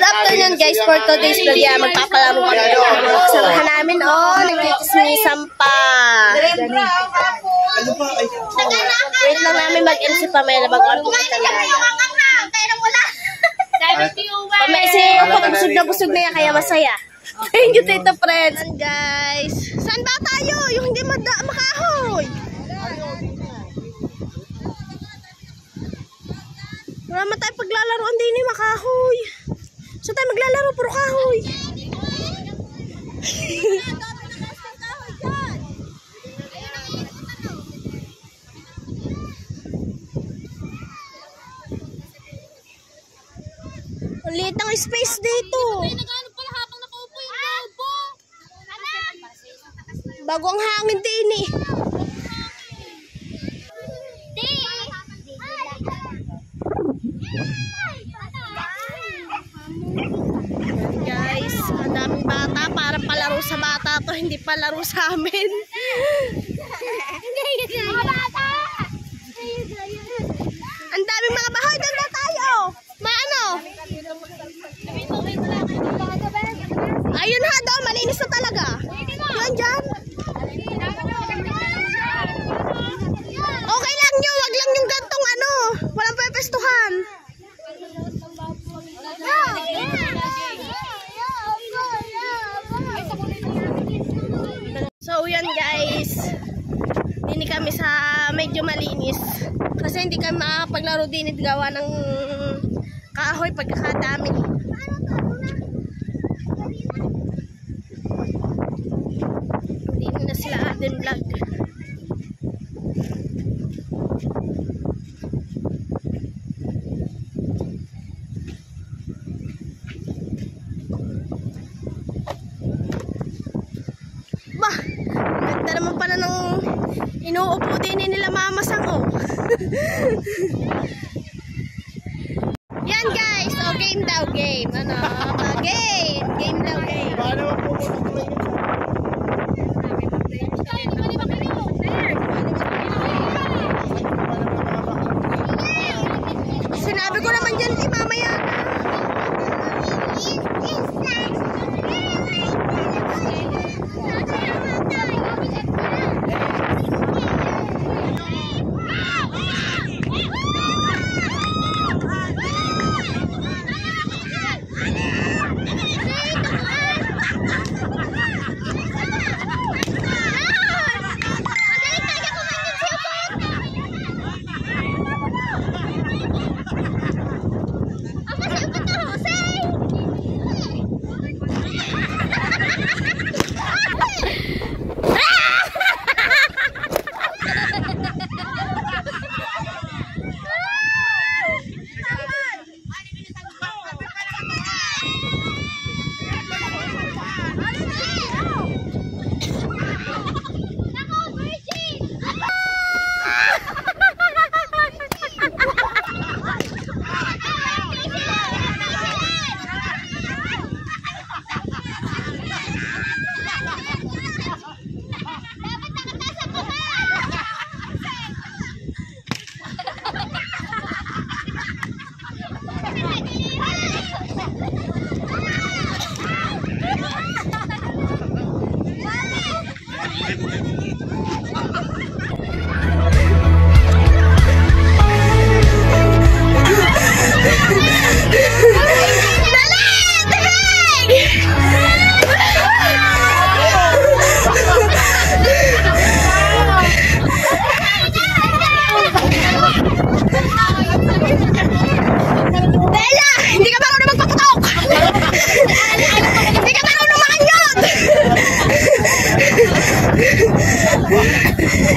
afternoon guys, for today's vlog yan, magpapalaro kami. Sarahan namin, nagkikismisan pa. Wait lang namin mag-MC Pamela bago ang pumatandaan. Pamesi, busog na busog na yan, kaya masaya. Thank you, Tito Friends. Guys, saan ba tayo? Yung hindi makahoy. Wala man tayo paglalaroan din ni makahoy. Saan tayo maglalaro? Puro kahoy. Ang liit ng space dito. Bago ang hangin din eh. Guys, ang daming bata. Parang palaro sa bata to, hindi palaro sa amin. Ang daming mga bahay. Doon na tayo. Maano? Ayun ha, doon. Malinis na talaga. Yan dyan. Okay lang nyo. Wag lang yung gantong ano. Walang pepestuhan. So yan guys, hindi kami sa medyo malinis kasi hindi kami makapaglaro din at gawa ng kahoy pagkakadami. Hindi na sila atin vlog. Ganda naman pala ng inuupo din nila Mama Sango. Yan guys, game daw, game. Ano? Game daw, game. Sinabi ko naman dyan si Mama yan.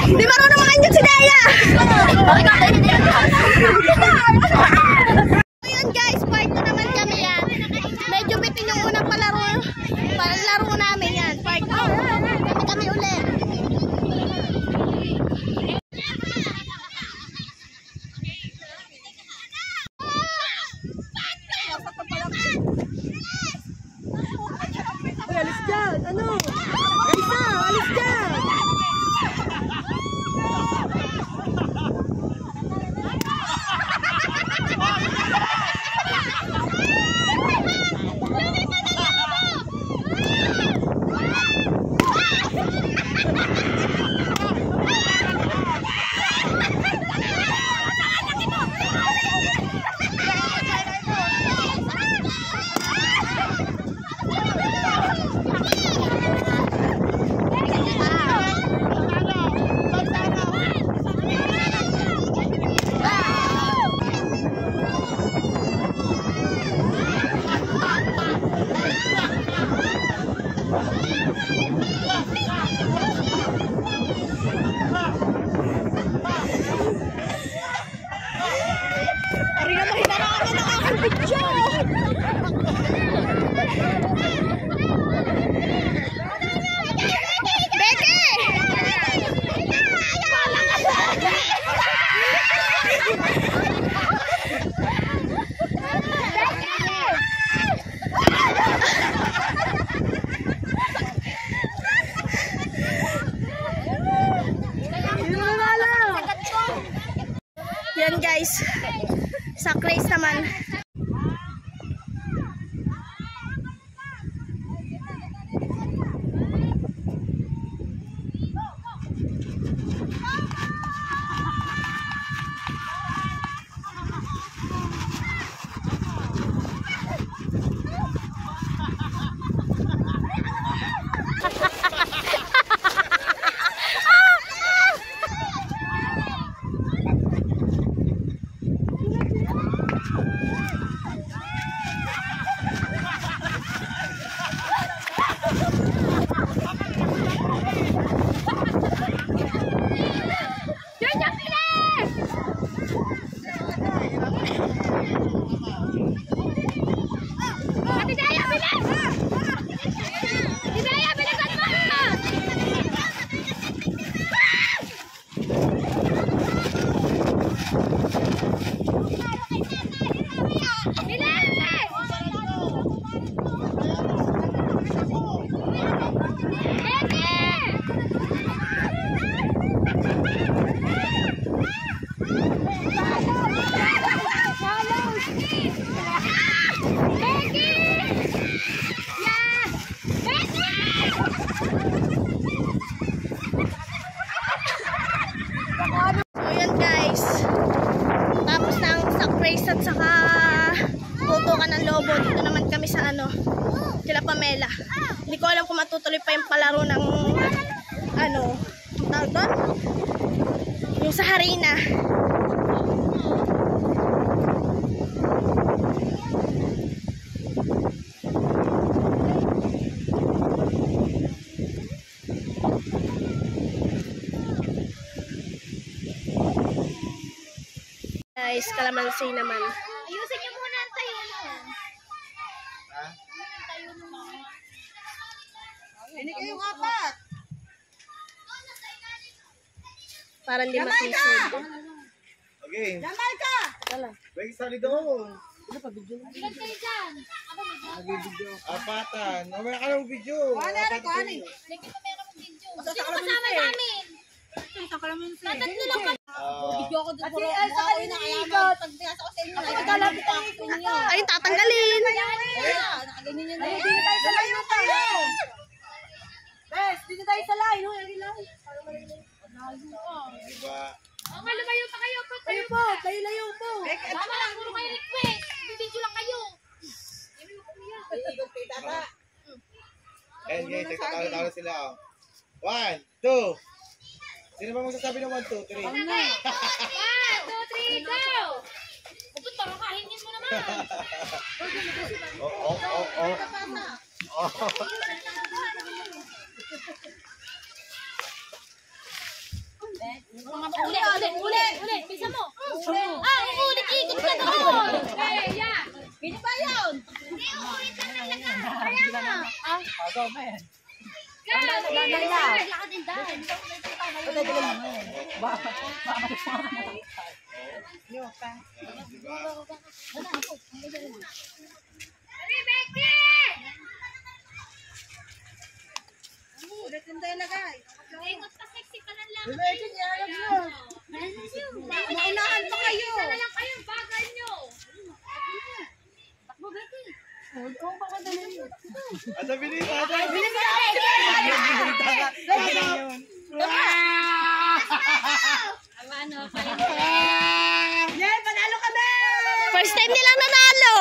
Hindi marunong makanyot si Daya. Ayan guys, part 2 naman kami yan. Medyo bitin yung unang palaro namin yan. Part 2. Kami ulit. Alis dyan, ano? Alis dyan. Hidaya, bilisan mo! At saka tutukan ng lobo. Dito naman kami sa kila Pamela. Hindi ko alam kung matutuloy pa yung palaro ng tawag doon? Yung sa Harina. Guys, kalamansi naman. Ayusin niyo muna ang tayo mo. Ha? Tayo mo. Hindi kayo apat. Para hindi matisod. Okay. Lamal ka! Bagi sali doon. Ilan kayo dyan? Apatan. Mamaya ka ng video. Apat kayo. Lagi na meron mong video. Sino kasama namin? Tatatlo lang kami. Video ko dito. Kasi sa kanina ikot. Pag binasa ko sa inyo. Ako naglalapit ang ikot niyo. Ay, tatanggalin. Nakaganyan yan. Dito tayo sa line na tayo. Bes, dito tayo sa line. Diba? Lumayo pa kayo. Kayo po. Layo po. Tama lang. Puro kayo request. Video lang kayo. Ayan guys, nagtatalo-talo sila. 1, 2. Sino ba magsasabi ng 1, 2, 3? 1, 2, 3, go! Upot, parang mo naman. Ulit. Pisa mo. Ulit. Ikot ka doon. Yeah. Pino ba yun? Hindi, ulit ka na lang. Kaya nga. Agaw na yan. Ikot pa sexy ka lang lang. Naunahan pa kayo. Isa na lang kayo. Bagay nyo. Takbo, Betty. Ata, bilis, ata. First time nilang nanalo.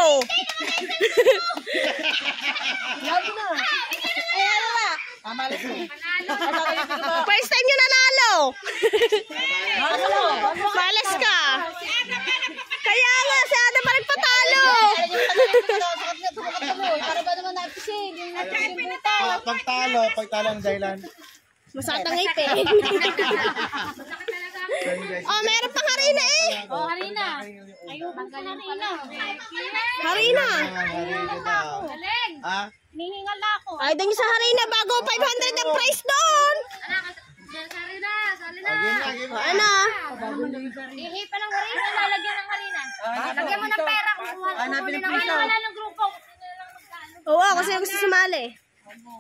First time nyo nanalo. Malas ka. Kaya nga, si Ada pa rin patalo. Para ba naman napising? Pagtalo ang dahilan. Masakit ang ngipin. Oh, meron pang harina eh. Oh, Harina. Ayun, tanggalin pa lang. Harina. Galing. Ha? Nihingal na ako. Ay, dahil sa harina, bago 500 ang price doon. Salina. Ano? Ihi pa ng harina, lalagyan ng harina. Lagyan mo ng pera kung kukunin ng harina. Wala ng grupo. Oo, kasi gusto sumali.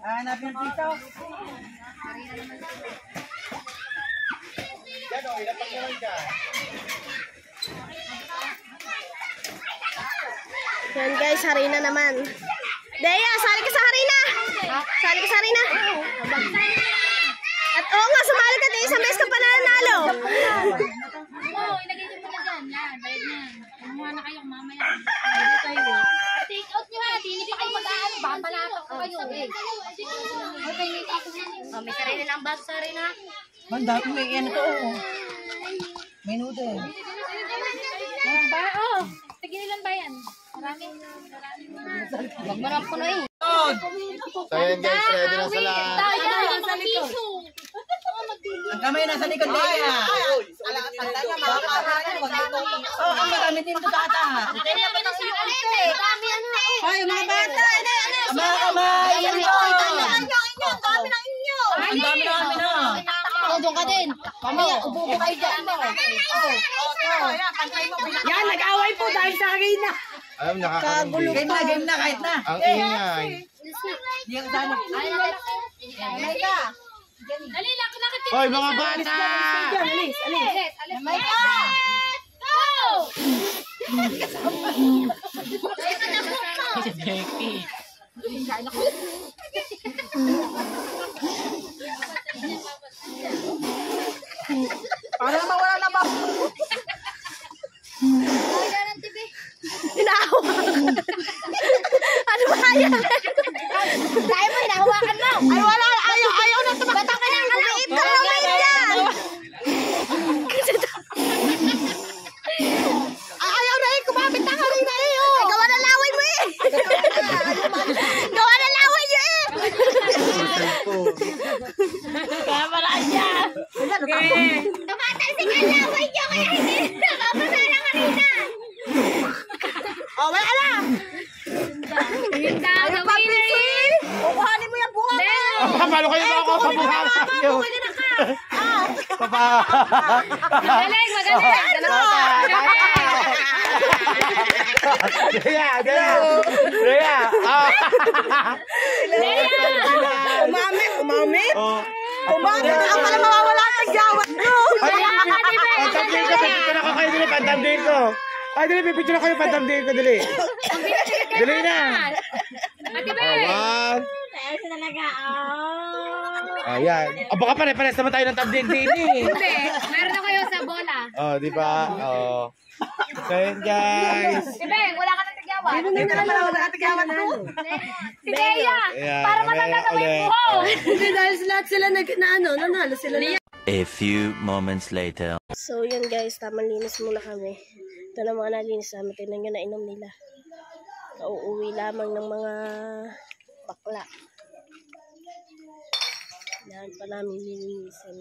Hanapin ang piso. Yan o, ilapak naman ka. Yan guys, harina naman. Deya, sali ka sa harina. Sali ka sa harina. At oo nga, sumali ka din. Isang beses ka pa nanalo. Oo, ilagay nyo muna dyan. Yan, bayad yan. Kumuha na kayong mamaya. Pwede tayo. Take out nyo ha. Hindi pa kayo mag-aano. Baka panatok ko kayo. Okay, nito ako yan. May sarili lang baso sa harina. Man, dati may yan ito. May noodle. Oo, tigilan ba yan? Marami. Huwag mo na punoy. So yan guys, ready na sa lahat. Tayo sa likod. Ang kamay nasa likod niya. Ang marami din ito tata. Dami ano. Ay, mga bata. Mga kamay! Ayan, Inyo! ang dami ng inyo. Ang dami namin na. Doon ka din. Mamaya, ububo kayo dyan. Yan, nag-away po dahil sa akin na. Alam, nakakagulo. Game na, kahit na. Ang ingay. Yung sana. Dali, lakit. Hoy, mga bata! Alis. May ka! Go! Becky. Para mawala na ba? Hinahawakan. Ano ba yan? Tayo mo, hinahawakan mo. Ay, wala. Ayaw na tumakta ka ng maliit na naman yan. Ayaw na eh. Kumapit na kanina eh. Ay, gawa na laway mo eh. Gawa na laway niyo eh. Kaya paraan niya. Tumatalsik ang laway niyo kaya hindi nababasa na kanina. Oh, wala na. Ano pa, Kukuhanin mo yung bunga mo. Paano kayo mga ako? Pabuhawa kayo. Magaling. Daya. Umamit. Oh. Umamit. Ang pala mawawala ang tagyawat mo. Pantambin ko, pipicture na ko kayo dali, pantambin ko. Ay, dali, pipicture na kayo, pantambin ko, dali. Dali na. Ate Be. One. Talaga. Ayan. Baka pare-pares naman tayo ng tabling din eh. Hindi, meron na kayo sa bola. Oh, di ba? Oh. So yun, guys. Be, wala ka na tigyawan. Hindi na naman ako nakatigyawan mo. Si Bea, Ayan, para matanda ka ba yung ulit. buho? Hindi dahil lahat sila nanalo sila na. A few moments later. So yun guys, tamang linis muna kami. Ito na mga nalinis namin. Tingnan nyo na inom nila. Kauuwi lamang ng mga bakla. Yan pa namin nilinisan.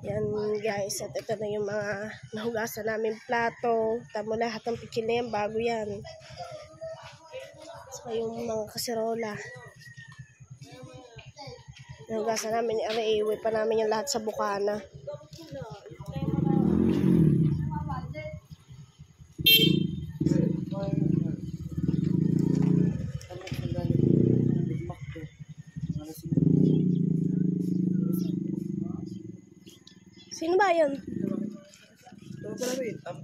Yan guys, at ito na yung mga nahugasan namin plato. Tamo lahat ng pikin na yan, bago yan. So yung mga kaserola. Nahugasan namin ni Ari, iwi pa namin yung lahat sa bukana. Sino ba yun?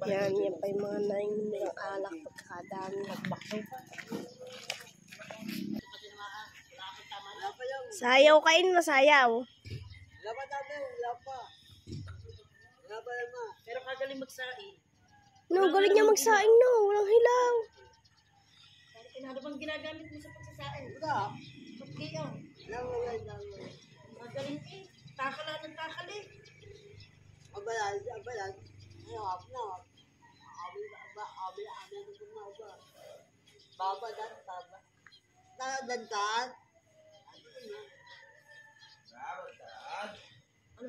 Yan pa yung mga naing yung alak pagkakadami. Sayaw kain na sayaw. Pero kagaling magsaing. No, galing niya magsaing no. Walang hilaw. Ano bang ginagamit mo sa pagsasaing? Magaling eh. Takala ng takali. Ano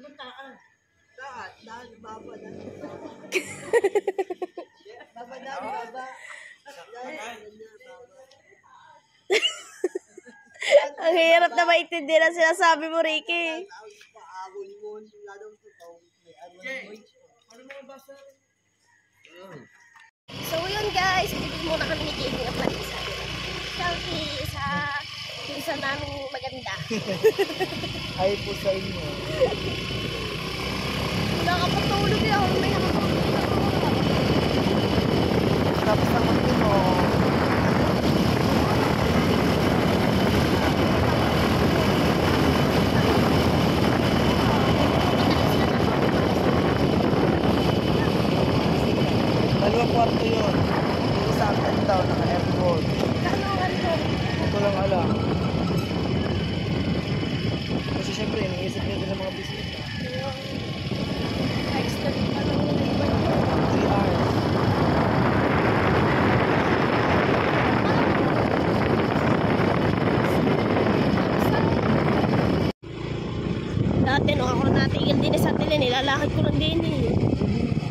bang taan? Ang hirap na maintindihan ang sinasabi mo, Ricky. So yun guys, bibili muna kami ni Jamie ng planisa. Selfie sa pinsan namin maganda. Ay po sa inyo. Nakapatulog eh ako. May nakapatulog. Tapos naman din mo. Dalawang kwarto yun. Dito sa akin daw, naka-airport. Hindi ko lang alam. Kasi syempre, iniisip nila ng mga business. ako natigil din sa tila, nilalakad ko lang din eh.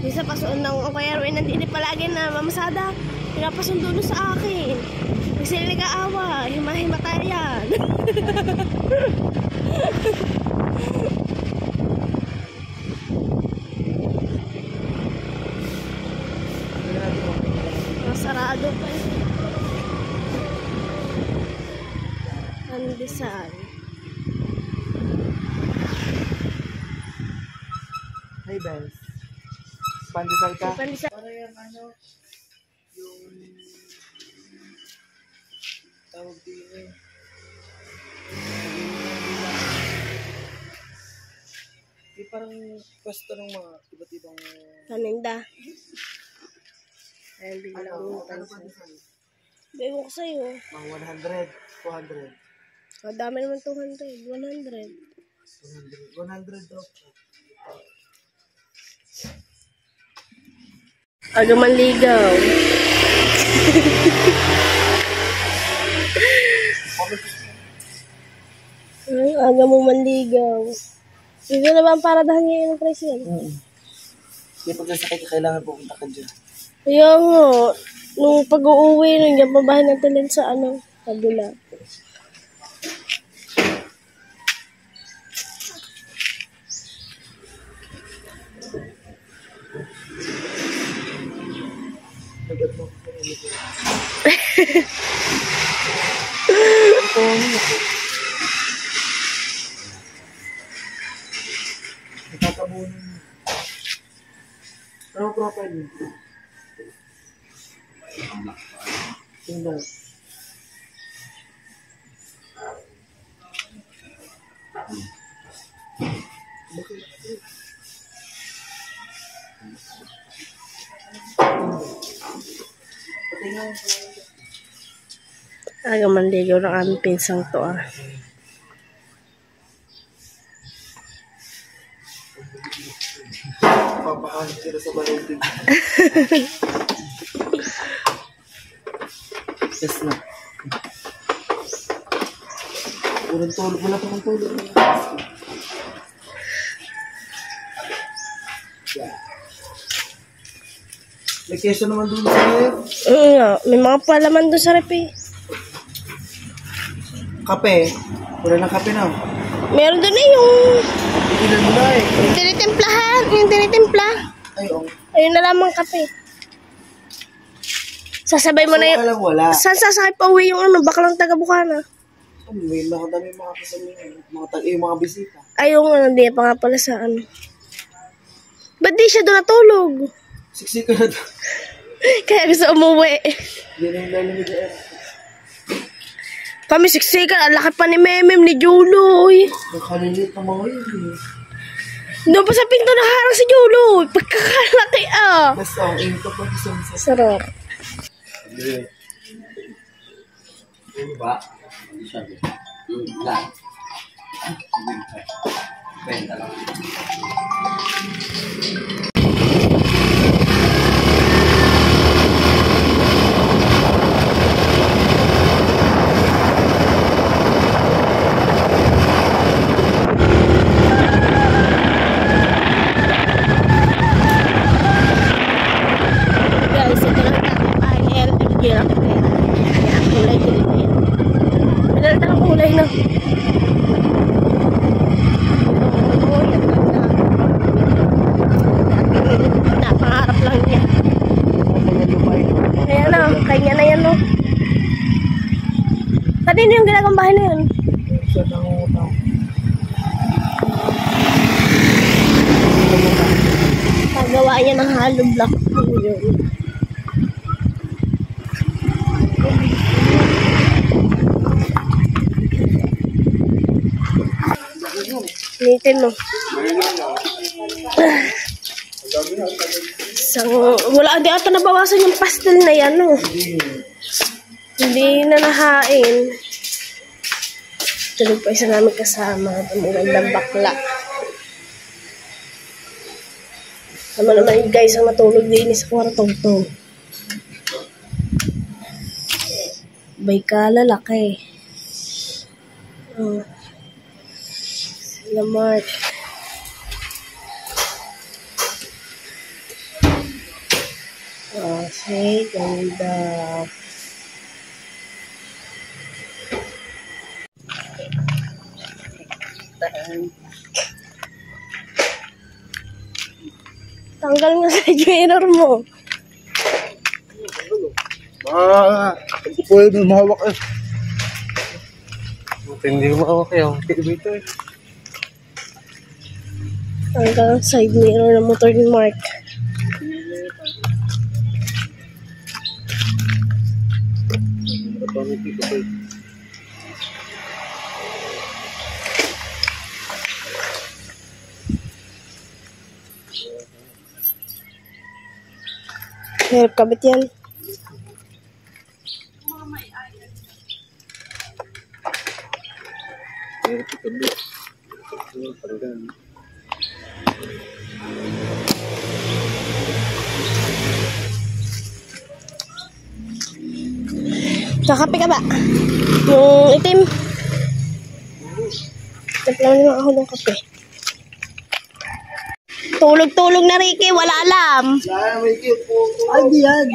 Minsan pasuon ng kaya rin nandini palagi na mamasada. Pinapasundo doon sa akin. Pag sila nag-aawa, himahimata yan. Sarado pa eh. Pandesal. Hey, Benz. Pandesal ka? Pandesal. Para yung ano, yung tawag din eh. Di parang pwesto ng mga iba't ibang Paninda. Ayun, bigla ano, ko pandesal? Bego ko sa'yo. Mga 100, 200. Ang dami naman 200. 100. 100 daw. Aga manligaw. Ay, aga mo manligaw. Hindi na ba ang paradahan ngayon ng presyo? Hindi pagkasakit ka, kailangan pupunta ka dyan. Kaya nga, nung pag-uwi, nung yung pabahay natin sa ano, kabila. Nakakabunin mo. Anong profile mo? Tingnan. Aga manligaw ng aming pinsang to ah. Papakahan sila sa balutin. Yes na. Walang tulog. Wala pa ng tulog. May keso naman doon sa rep. Nga, may mga palaman doon sa rep eh. Kape. Wala na kape na. Meron doon eh yung Ilan mo na eh. tinitimplahan, yung tinitimpla. Ay, oh. Ayun na lamang kape. Sasabay mo na yung... Walang wala. Saan sasakay pa uwi yung ano, baklang taga-Bukana? May nakadami mga kasama yung mga bisita. Ayaw nga, hindi pa nga pala sa ano. Ba't di siya doon natulog? Siksika na doon. Kaya gusto umuwi. Hindi na yung lalamig na Kami siksikan, ang laki pa ni Memem, ni Juloy. Nakalilit na mga yun. Doon pa sa pinto naharang si Juloy. Pagkakalaki ah. Basta ang aim ko pa isang sa... Sarap. Ba? Sabi. Lang. Benta lang. Guys, ito lang tayo bahay ni LMG na kapera. Kaya ang kulay green na yan. Pinalita ang kulay na. Napangarap lang niya. Ayan o, kanya na yan o. Kanino yung ginagawang bahay na yan? Siya nangungutang. Pagawa niya ng hollow block. Yun. Nitin mo. Wala, di ata nabawasan yung pastel na yan, no? Hindi na nahain. Tulog pa isa namin kasama. Ang magandang bakla. Sama naman yung guys ang matulog din sa kwartong to. Bay ka, lalaki. Oh. Sila Mark. Okay, ganda. Tanggal nga sa mirror mo. Pwede mahawak eh. Hindi mahawak eh. Ito eh. Tanggal ang side mirror ng motor ni Mark. Hirap kabit yan. Kakape ka ba? Yung itim. Tapos naman ako ng kape. Tulog-tulog na Ricky, wala alam. Ay, di yan.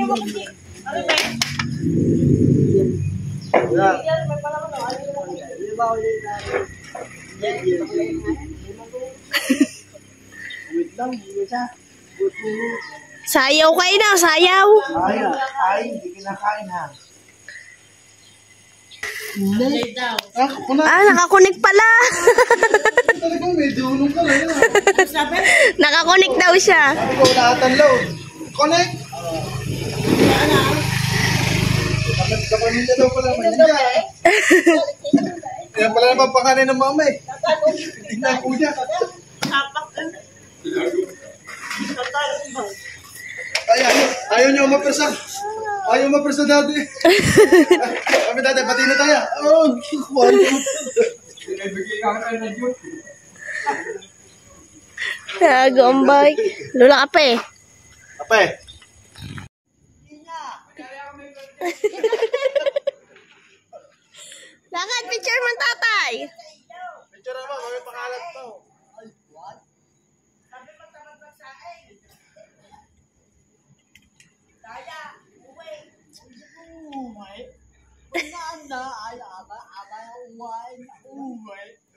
Sayaw kayo na, sayaw. Ay, hindi kinakain ha. Nakakunik pala. Talagang medyo ulong ka lang ha. Nakakunik daw siya. Ikaw lahat ang load. Connect! Sa pamilya daw pala. Yan pala naman pakanin ng mama eh. Hindi na kuya. Ayaw niyo mapersa. Ayaw mapersa dati. Kami dati, pati na tayo. Oh, kuwan ko. Binibigay ka kayo na joke. Gombay. Lula kape. Kape. Lakad, picture mo tatay. Picture naman, may pangalan to.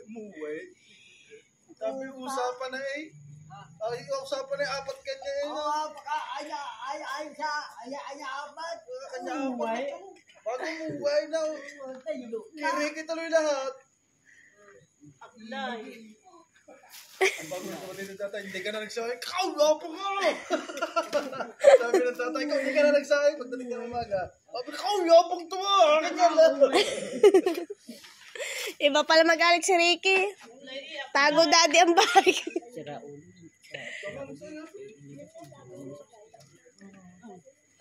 Umuwi. Sabi yung usapan na eh. Ay, usapan na eh, 4 kanya eh. Apat. Kanya apat. Bago umuwi na. Kiriki tuloy lahat. Ang bago ng kapatid ng tatay, hindi ka na nagsahay. Kau, lapo ka! Sabi ng tatay ko, hindi ka na nagsahay. Pagdating ka ng umaga. Sabi, kau, lapong tuwa! Kanya lang. Iba pala magalit si Ricky. Tago daddy ang bag.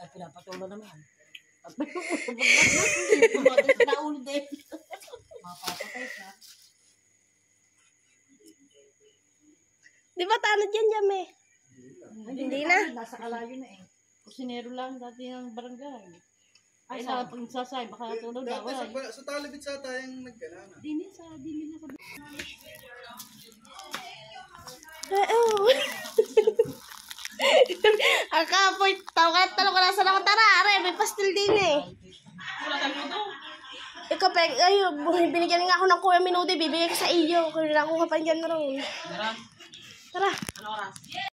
At pinapatulo naman. Di ba tanod yan, Jame? Hindi na. Nasa kalayo na eh. Kusinero lang dati ng barangay. Ay, sa pagsasay, baka natulog na. Dati sa talibit sa tayong nagkanana. Dini sa Oo. Ang kapoy, tawag ko lang sa ako. Tara, are, may pastil din eh. Ikaw, binigyan nga ako ng Kuya Minudi, bibigay ko sa iyo. Kung lang ako kapanyan na ron. Tara.